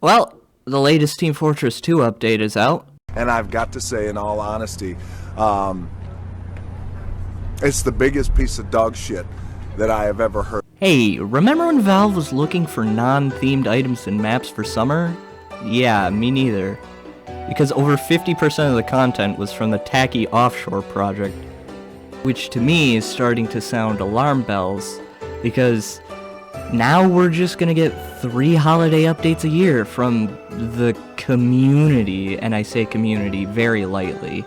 Well, the latest Team Fortress 2 update is out. And I've got to say, in all honesty, it's the biggest piece of dog shit that I have ever heard. Hey, remember when Valve was looking for non-themed items and maps for summer? Yeah, me neither. Because over 50% of the content was from the tacky Offshore project. Which to me is starting to sound alarm bells, because now we're just gonna get 3 holiday updates a year from the community, and I say community very lightly,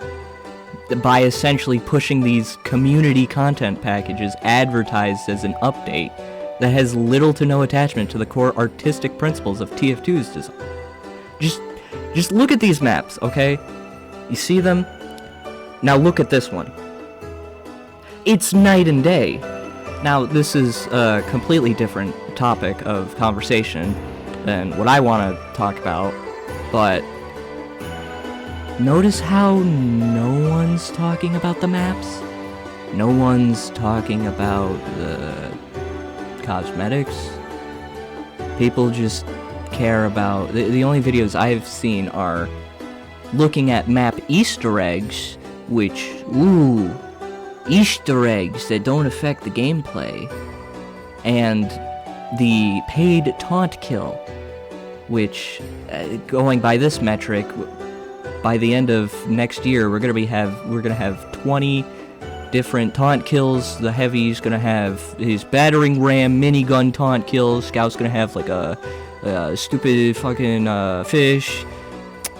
by essentially pushing these community content packages advertised as an update that has little to no attachment to the core artistic principles of TF2's design. Just look at these maps, okay? You see them? Now look at this one. It's night and day. Now, this is a completely different topic of conversation than what I want to talk about, but notice how no one's talking about the maps? No one's talking about the cosmetics? People just care about... The only videos I've seen are looking at map Easter eggs, which, ooh, Easter eggs that don't affect the gameplay, and the paid taunt kill, which, going by this metric, by the end of next year, we're gonna have 20 different taunt kills. The heavy's gonna have his battering ram minigun taunt kills. Scout's gonna have like a stupid fucking fish.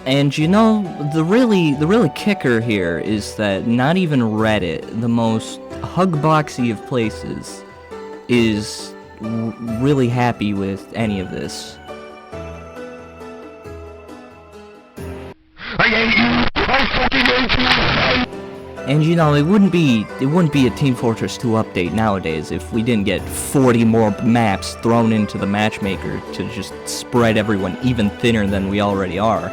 And you know, the really kicker here is that not even Reddit, the most hugboxy of places, is really happy with any of this. I hate you! I fucking hate you! And you know, it wouldn't be a Team Fortress 2 update nowadays if we didn't get 40 more maps thrown into the matchmaker to just spread everyone even thinner than we already are.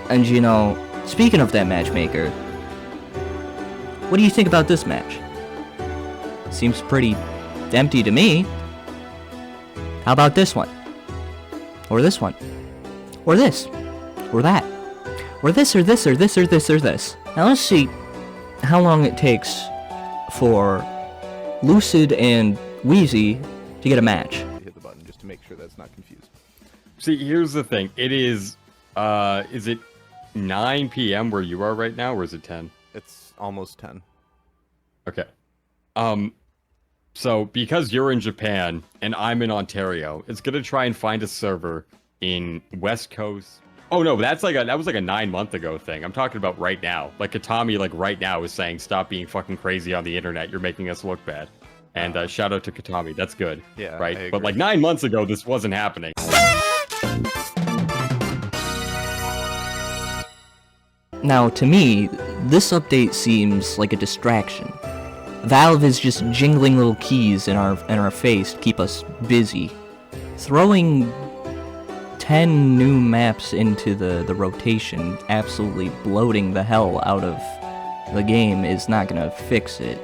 And you know, speaking of that matchmaker, what do you think about this match? Seems pretty empty to me. How about this one? Or this one? Or this? Or that? Or this, or this, or this, or this, or this. Now let's see how long it takes for Lucid and Wheezy to get a match. Hit the button just to make sure that's not confused. See, here's the thing. It is it 9 p.m. where you are right now, or is it 10? It's almost 10. Okay. So because you're in Japan and I'm in Ontario, it's gonna try and find a server in West Coast. Oh no, that was like a 9-month ago thing. I'm talking about right now. Like Katami, like right now, is saying, "Stop being fucking crazy on the internet. You're making us look bad." And shout out to Katami. That's good. Yeah. Right. But like 9 months ago, this wasn't happening. Now, to me, this update seems like a distraction. Valve is just jingling little keys in our face to keep us busy. Throwing 10 new maps into the rotation, absolutely bloating the hell out of the game, is not gonna fix it.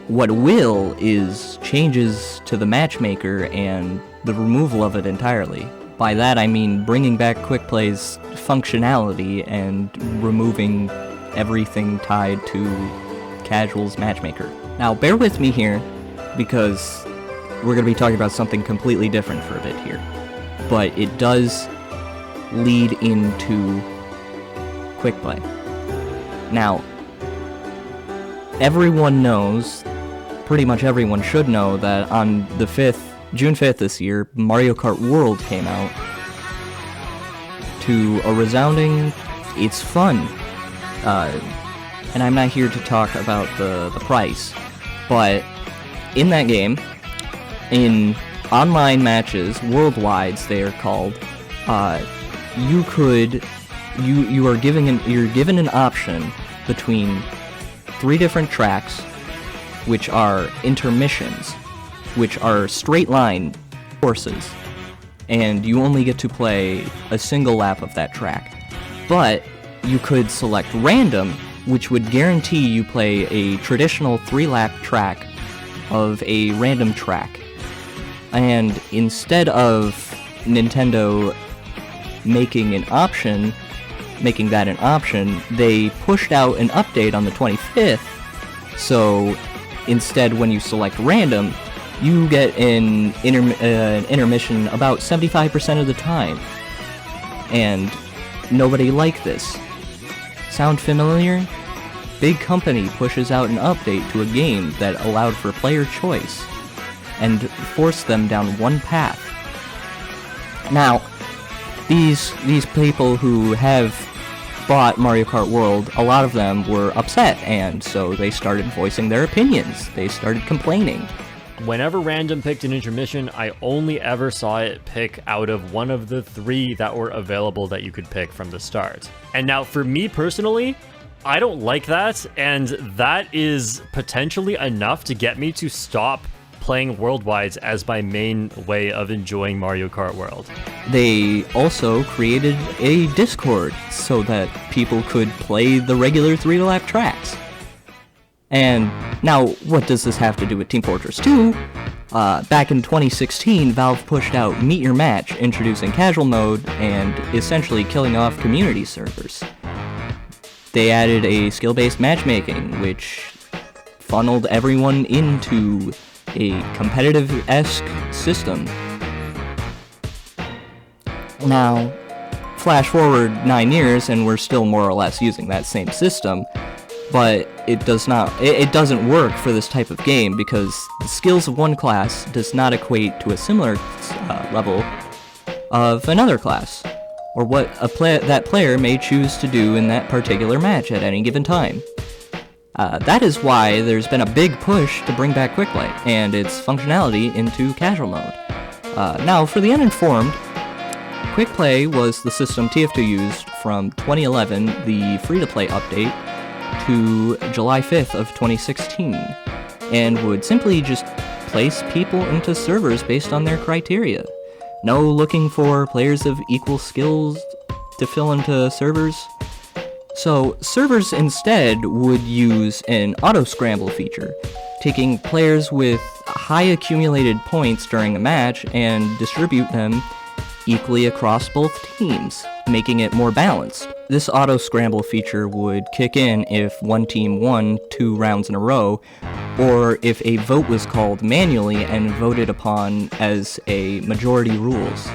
What will is changes to the matchmaker and the removal of it entirely. By that I mean bringing back Quickplay's functionality and removing everything tied to Casual's matchmaker. Now bear with me here, because we're gonna be talking about something completely different for a bit here. But it does lead into Quickplay. Now, everyone knows, pretty much everyone should know, that on the 5th, June 5th this year, Mario Kart World came out to a resounding, it's fun. And I'm not here to talk about the price, but in that game, in online matches, worldwides they are called, you're given an option between 3 different tracks, which are intermissions, which are straight line courses, and you only get to play a single lap of that track. But you could select random, which would guarantee you play a traditional 3-lap track of a random track. And instead of Nintendo making that an option, they pushed out an update on the 25th. So instead, when you select random, you get an intermission about 75% of the time. And nobody liked this. Sound familiar? Big company pushes out an update to a game that allowed for player choice and forced them down one path. Now, these people who have bought Mario Kart World, a lot of them were upset, and so they started voicing their opinions. They started complaining. Whenever random picked an intermission, I only ever saw it pick out of one of the 3 that were available that you could pick from the start. And now for me personally, I don't like that, and that is potentially enough to get me to stop playing Worldwides as my main way of enjoying Mario Kart World. They also created a Discord so that people could play the regular 3-lap tracks. And now, what does this have to do with Team Fortress 2? Back in 2016, Valve pushed out Meet Your Match, introducing casual mode and essentially killing off community servers. They added a skill-based matchmaking, which funneled everyone into a competitive-esque system. Now, flash forward 9 years, and we're still more or less using that same system. But it doesn't work for this type of game because the skills of one class does not equate to a similar level of another class, or what that player may choose to do in that particular match at any given time. That is why there's been a big push to bring back Quickplay and its functionality into casual mode. Now, for the uninformed, Quickplay was the system TF2 used from 2011, the free-to-play update, to July 5th of 2016, and would simply just place people into servers based on their criteria. No looking for players of equal skills to fill into servers. So servers instead would use an auto-scramble feature, taking players with high accumulated points during a match and distribute them equally across both teams, making it more balanced. This auto-scramble feature would kick in if one team won 2 rounds in a row, or if a vote was called manually and voted upon as a majority rules.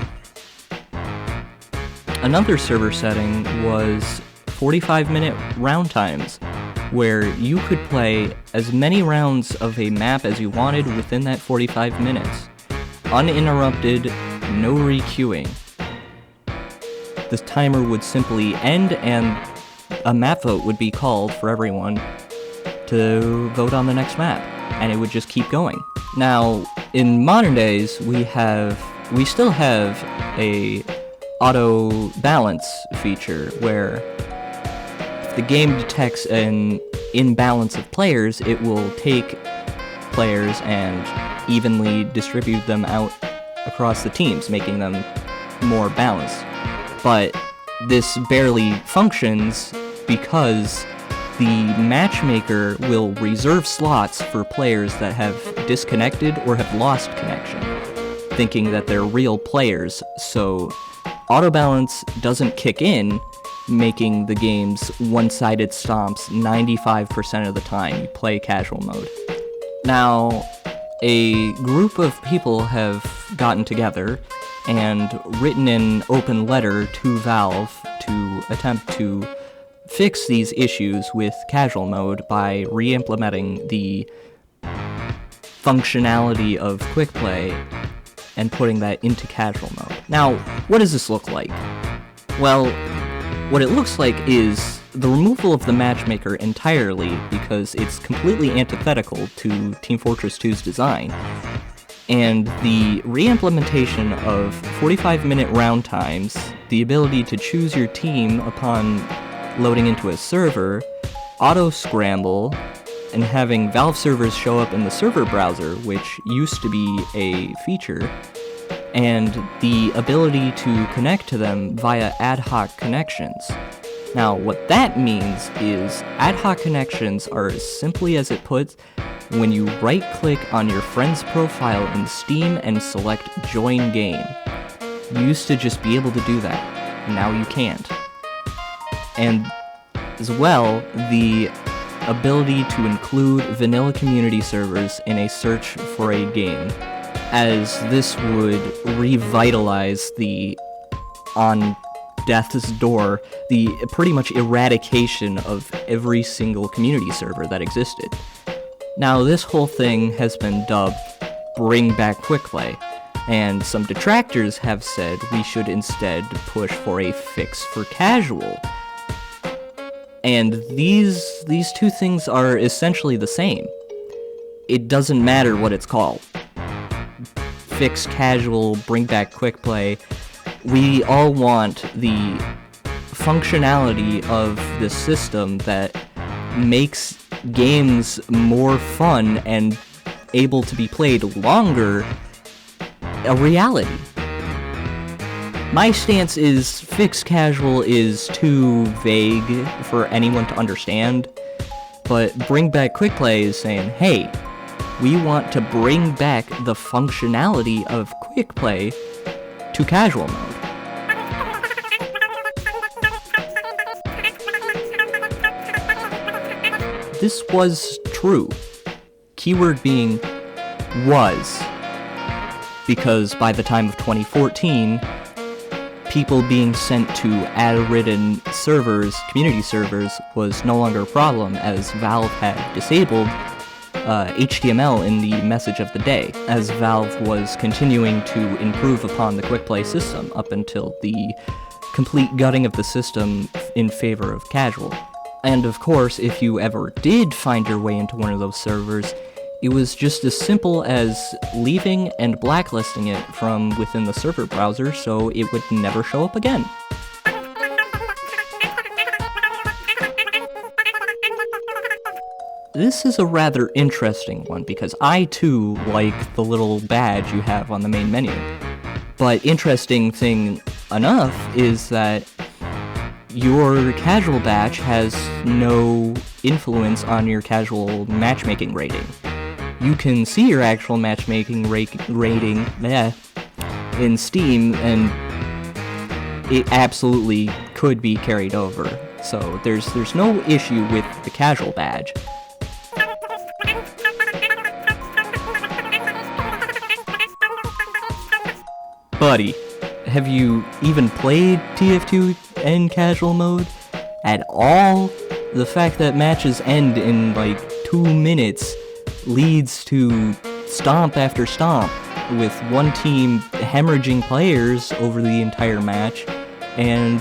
Another server setting was 45-minute round times, where you could play as many rounds of a map as you wanted within that 45 minutes. Uninterrupted, no requeuing. This timer would simply end and a map vote would be called for everyone to vote on the next map, and it would just keep going. Now, in modern days, we still have a auto balance feature where if the game detects an imbalance of players, it will take players and evenly distribute them out across the teams, making them more balanced. But this barely functions because the matchmaker will reserve slots for players that have disconnected or have lost connection, thinking that they're real players, so auto balance doesn't kick in, making the game's one-sided stomps 95% of the time you play casual mode. Now, a group of people have gotten together and written an open letter to Valve to attempt to fix these issues with casual mode by re-implementing the functionality of Quickplay and putting that into casual mode. Now, what does this look like? Well, what it looks like is the removal of the matchmaker entirely because it's completely antithetical to Team Fortress 2's design, and the re-implementation of 45-minute round times, the ability to choose your team upon loading into a server, auto-scramble, and having Valve servers show up in the server browser, which used to be a feature, and the ability to connect to them via ad hoc connections. Now, what that means is ad hoc connections are as simply as it puts when you right-click on your friend's profile in Steam and select Join Game. You used to just be able to do that. Now you can't. And as well, the ability to include vanilla community servers in a search for a game, as this would revitalize the on death's door, the pretty much eradication of every single community server that existed. Now, this whole thing has been dubbed Bring Back Quickplay, and some detractors have said we should instead push for a fix for casual. And these two things are essentially the same. It doesn't matter what it's called. Fix casual, bring back quickplay. We all want the functionality of the system that makes games more fun and able to be played longer a reality. My stance is fix casual is too vague for anyone to understand, but bring back quickplay is saying, hey, we want to bring back the functionality of quickplay to casual mode. This was true. Keyword being was, because by the time of 2014, people being sent to ad-ridden servers, community servers, was no longer a problem, as Valve had disabled HTML in the message of the day, as Valve was continuing to improve upon the Quickplay system up until the complete gutting of the system in favor of casual. And of course, if you ever did find your way into one of those servers, it was just as simple as leaving and blacklisting it from within the server browser so it would never show up again. This is a rather interesting one because I too like the little badge you have on the main menu. But interesting thing enough is that your casual batch has no influence on your casual matchmaking rating. You can see your actual matchmaking rating in Steam, and it absolutely could be carried over. So there's no issue with the casual badge. Buddy, have you even played TF2 in casual mode at all? The fact that matches end in like 2 minutes leads to stomp after stomp, with one team hemorrhaging players over the entire match, and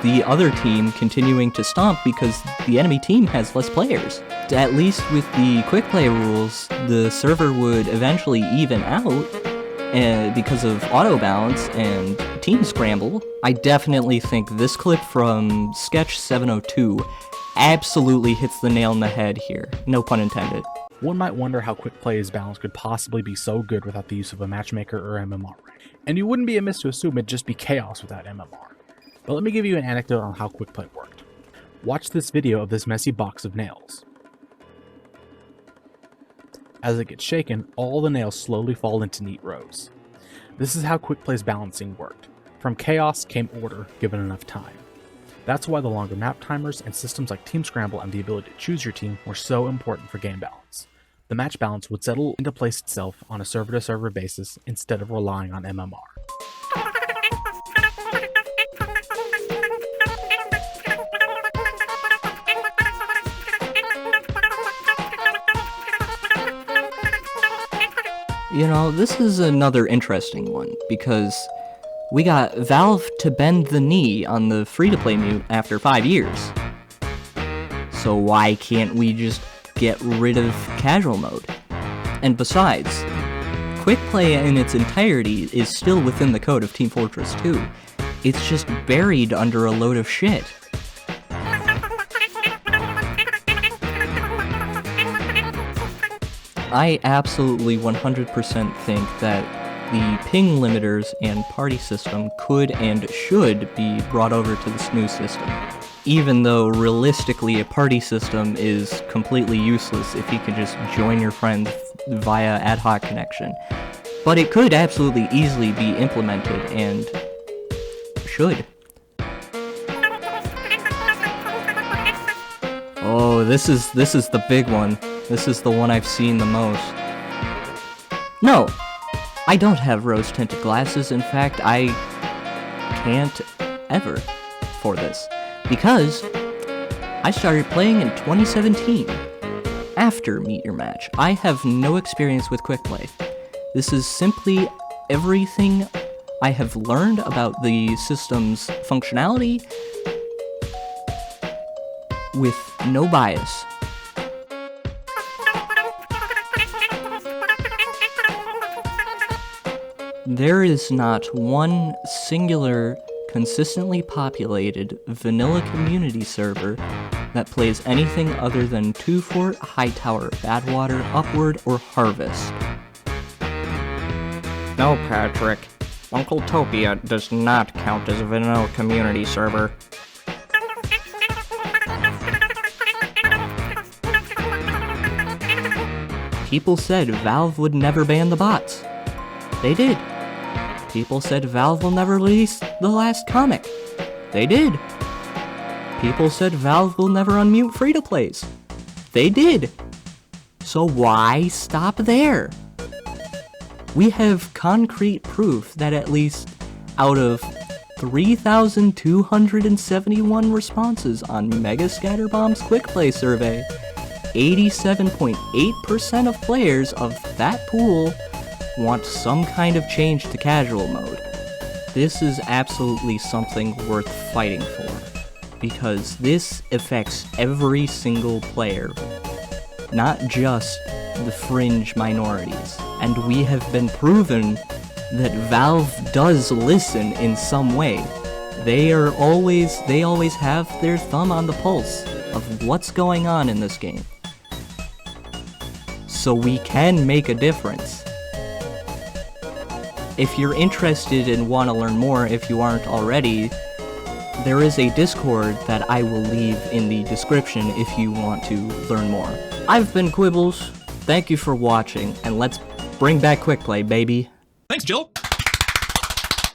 the other team continuing to stomp because the enemy team has less players. At least with the quick play rules, the server would eventually even out because of auto balance and team scramble. I definitely think this clip from Sketch 702 absolutely hits the nail on the head here, no pun intended. One might wonder how Quickplay's balance could possibly be so good without the use of a matchmaker or MMR. And you wouldn't be amiss to assume it'd just be chaos without MMR. But let me give you an anecdote on how Quickplay worked. Watch this video of this messy box of nails. As it gets shaken, all the nails slowly fall into neat rows. This is how Quickplay's balancing worked. From chaos came order, given enough time. That's why the longer map timers and systems like Team Scramble and the ability to choose your team were so important for game balance. The match balance would settle into place itself on a server-to-server basis instead of relying on MMR. You know, this is another interesting one, because we got Valve to bend the knee on the free-to-play mute after 5 years. So why can't we just get rid of casual mode? And besides, Quickplay in its entirety is still within the code of Team Fortress 2. It's just buried under a load of shit. I absolutely 100% think that the ping limiters and party system could and should be brought over to this new system. even though realistically a party system is completely useless if you can just join your friends via ad hoc connection. But it could absolutely easily be implemented and should. Oh, this is the big one. This is the one I've seen the most. No, I don't have rose-tinted glasses. In fact, I can't ever for this. Because I started playing in 2017, after Meet Your Match. I have no experience with Quickplay. This is simply everything I have learned about the system's functionality with no bias. There is not one singular, consistently populated vanilla community server that plays anything other than 2 Fort, Hightower, Badwater, Upward, or Harvest. No, Patrick. Uncle Topia does not count as a vanilla community server. People said Valve would never ban the bots. They did. People said Valve will never release the last comic. They did. People said Valve will never unmute free-to-plays. They did. So why stop there? We have concrete proof that at least out of 3,271 responses on Mega Scatterbomb's Quickplay survey, 87.8% of players of that pool want some kind of change to casual mode. This is absolutely something worth fighting for, because this affects every single player, not just the fringe minorities. And we have been proven that Valve does listen in some way. They always have their thumb on the pulse of what's going on in this game. So we can make a difference. If you're interested and want to learn more, if you aren't already, there is a Discord that I will leave in the description if you want to learn more. I've been Quibbles, thank you for watching, and let's bring back Quickplay, baby. Thanks, Jill.